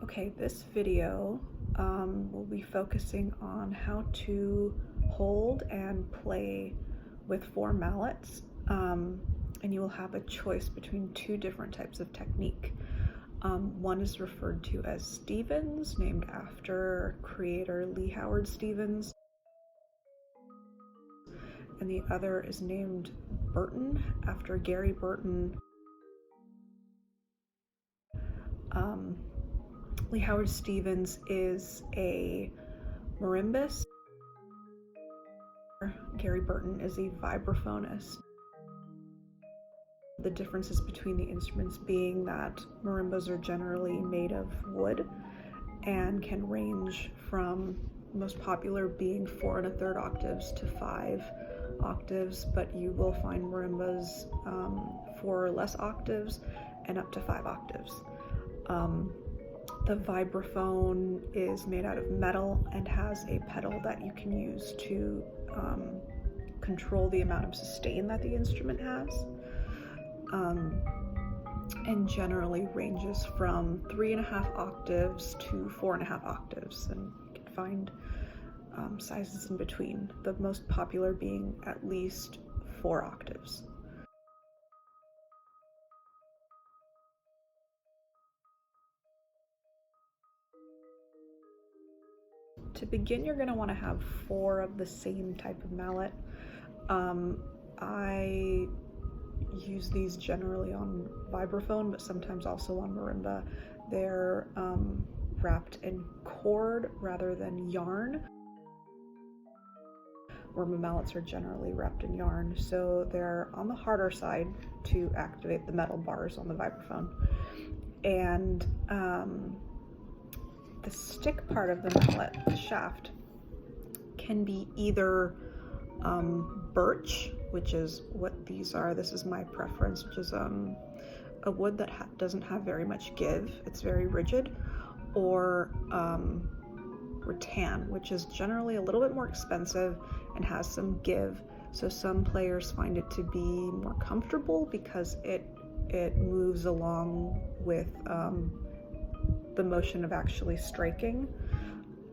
Okay, this video will be focusing on how to hold and play with 4 mallets, and you will have a choice between 2 different types of technique. One is referred to as Stevens, named after creator Lee Howard Stevens, and the other is named Burton, after Gary Burton. Lee Howard Stevens is a marimbist. Gary Burton is a vibraphonist. The differences between the instruments being that marimbas are generally made of wood and can range from most popular being 4 1/3 octaves to 5 octaves, but you will find marimbas for less octaves and up to 5 octaves. The vibraphone is made out of metal and has a pedal that you can use to control the amount of sustain that the instrument has, and generally ranges from 3 1/2 octaves to 4 1/2 octaves, and you can find sizes in between, the most popular being at least 4 octaves. To begin, you're going to want to have 4 of the same type of mallet. I use these generally on vibraphone, but sometimes also on marimba. They're wrapped in cord rather than yarn. Marimba mallets are generally wrapped in yarn, so they're on the harder side to activate the metal bars on the vibraphone. And the stick part of the mallet, the shaft, can be either birch, which is what these are. This is my preference, which is a wood that doesn't have very much give. It's very rigid. Or rattan, which is generally a little bit more expensive and has some give. So some players find it to be more comfortable because it moves along with the motion of actually striking.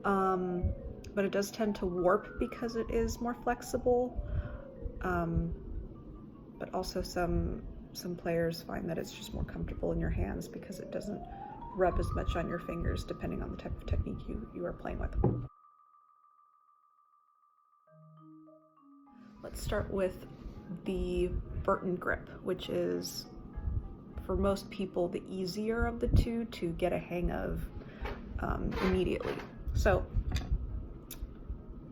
But it does tend to warp because it is more flexible. But also some players find that it's just more comfortable in your hands because it doesn't rub as much on your fingers depending on the type of technique you are playing with. Let's start with the Burton grip, which is, for most people, the easier of the two to get a hang of immediately. So,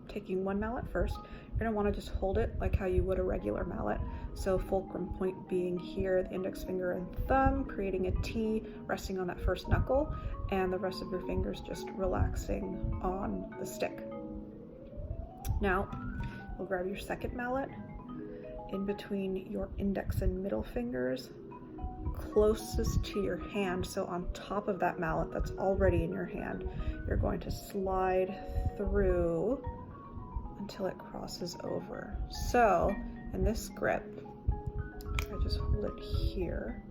taking one mallet first, you're going to want to just hold it like how you would a regular mallet. So fulcrum point being here, the index finger and thumb, creating a T, resting on that first knuckle, and the rest of your fingers just relaxing on the stick. Now, you'll grab your second mallet in between your index and middle fingers, closest to your hand, so on top of that mallet that's already in your hand, you're going to slide through until it crosses over. So in this grip, I just hold it here,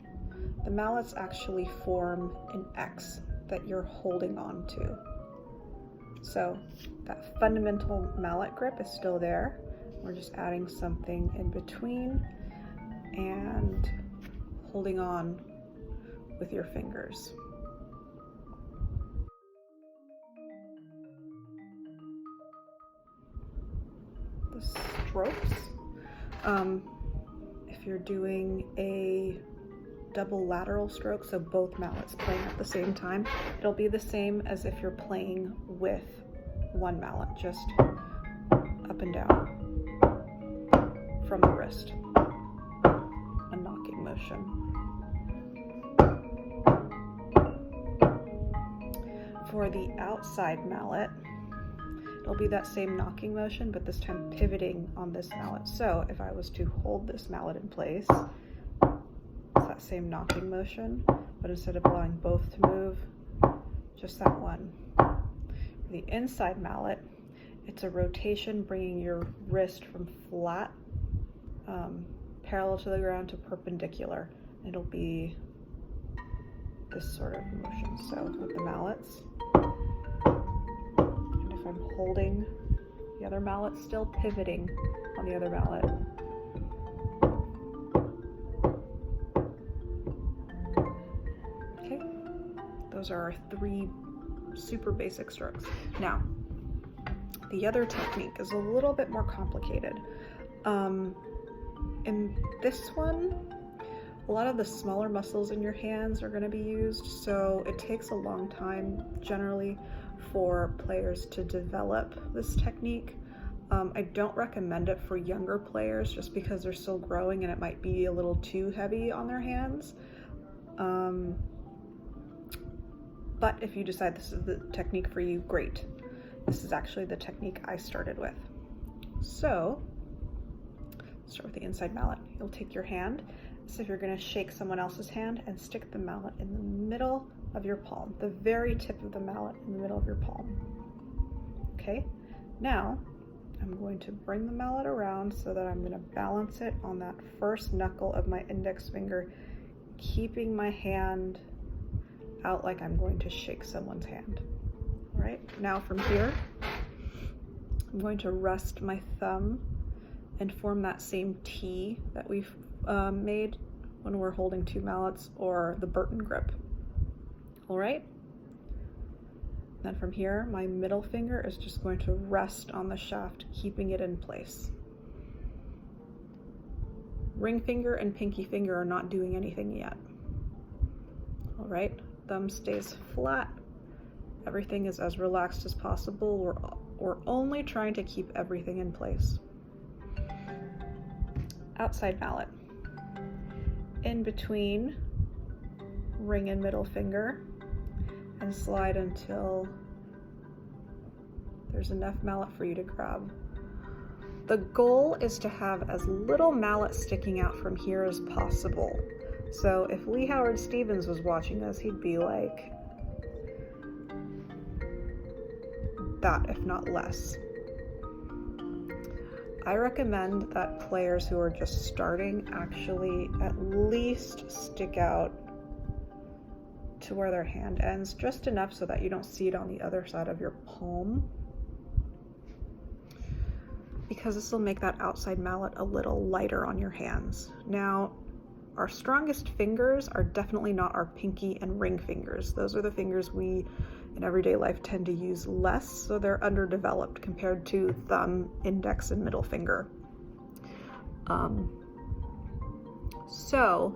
the mallets actually form an X that you're holding on to. So that fundamental mallet grip is still there. We're just adding something in between and holding on with your fingers. The strokes, if you're doing a double lateral stroke, so both mallets playing at the same time, it'll be the same as if you're playing with one mallet, just up and down from the wrist, a knocking motion. For the outside mallet, it'll be that same knocking motion, but this time pivoting on this mallet. So if I was to hold this mallet in place, it's that same knocking motion, but instead of allowing both to move, just that one. For the inside mallet, it's a rotation bringing your wrist from flat, parallel to the ground, to perpendicular. It'll be this sort of motion. So with the mallets, and if I'm holding the other mallet, still pivoting on the other mallet. Okay, those are our 3 super basic strokes. Now, the other technique is a little bit more complicated. In this one, a lot of the smaller muscles in your hands are going to be used, so it takes a long time generally for players to develop this technique. I don't recommend it for younger players just because they're still growing and it might be a little too heavy on their hands. But if you decide this is the technique for you, great. This is actually the technique I started with. So, start with the inside mallet. You'll take your hand, as if you're going to shake someone else's hand, and stick the mallet in the middle of your palm, the very tip of the mallet in the middle of your palm. Okay, now I'm going to bring the mallet around so that I'm going to balance it on that first knuckle of my index finger, keeping my hand out like I'm going to shake someone's hand. All right, now from here, I'm going to rest my thumb and form that same T that we've made when we're holding 2 mallets, or the Burton grip. All right. Then from here, my middle finger is just going to rest on the shaft, keeping it in place. Ring finger and pinky finger are not doing anything yet. All right, thumb stays flat. Everything is as relaxed as possible. We're only trying to keep everything in place. Outside mallet. In between ring and middle finger, and slide until there's enough mallet for you to grab. The goal is to have as little mallet sticking out from here as possible. So if Lee Howard Stevens was watching this, he'd be like that, if not less. I recommend that players who are just starting actually at least stick out to where their hand ends, just enough so that you don't see it on the other side of your palm, because this will make that outside mallet a little lighter on your hands. Now, our strongest fingers are definitely not our pinky and ring fingers. Those are the fingers we in everyday life tend to use less, so they're underdeveloped compared to thumb, index, and middle finger. So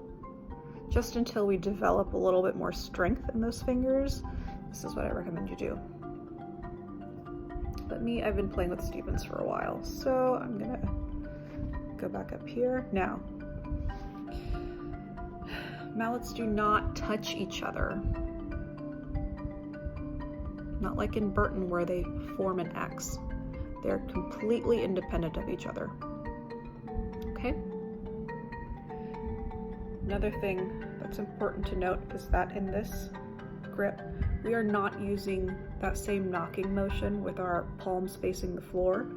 just until we develop a little bit more strength in those fingers, this is what I recommend you do. But me, I've been playing with Stevens for a while, so I'm gonna go back up here. Now, mallets do not touch each other. Not like in Burton where they form an X. They're completely independent of each other. Okay? Another thing that's important to note is that in this grip, we are not using that same knocking motion with our palms facing the floor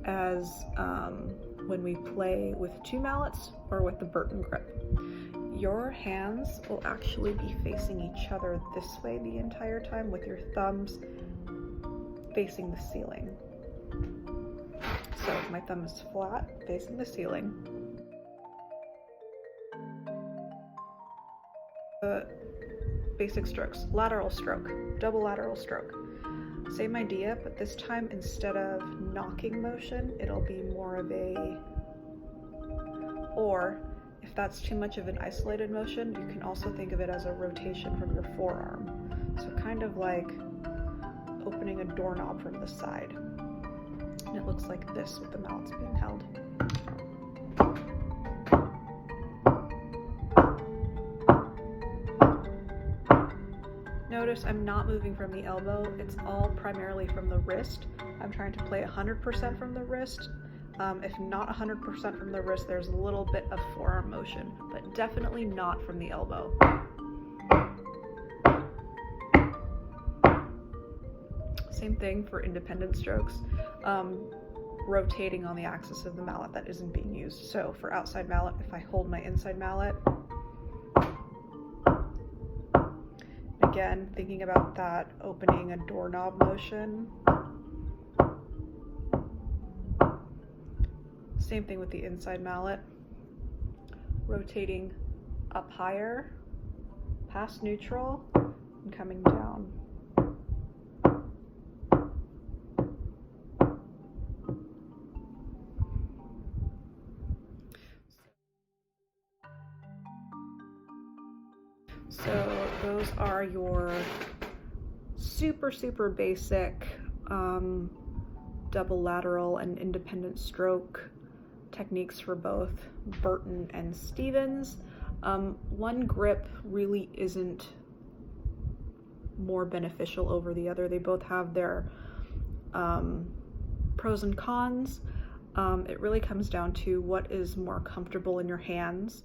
as when we play with 2 mallets or with the Burton grip. Your hands will actually be facing each other this way the entire time, with your thumbs facing the ceiling. So my thumb is flat, facing the ceiling. Basic strokes: lateral stroke, double lateral stroke. Same idea, but this time instead of knocking motion, it'll be more of a, or if that's too much of an isolated motion, you can also think of it as a rotation from your forearm. So kind of like opening a doorknob from the side. And it looks like this with the mallets being held. Notice I'm not moving from the elbow, it's all primarily from the wrist. I'm trying to play 100% from the wrist. If not 100% from the wrist, there's a little bit of forearm motion, but definitely not from the elbow. Same thing for independent strokes, rotating on the axis of the mallet that isn't being used. So for outside mallet, if I hold my inside mallet, again, thinking about that opening a doorknob motion. Same thing with the inside mallet. Rotating up higher, past neutral, and coming down. So those are your super basic double lateral and independent stroke techniques for both Burton and Stevens. One grip really isn't more beneficial over the other. They both have their pros and cons. It really comes down to what is more comfortable in your hands.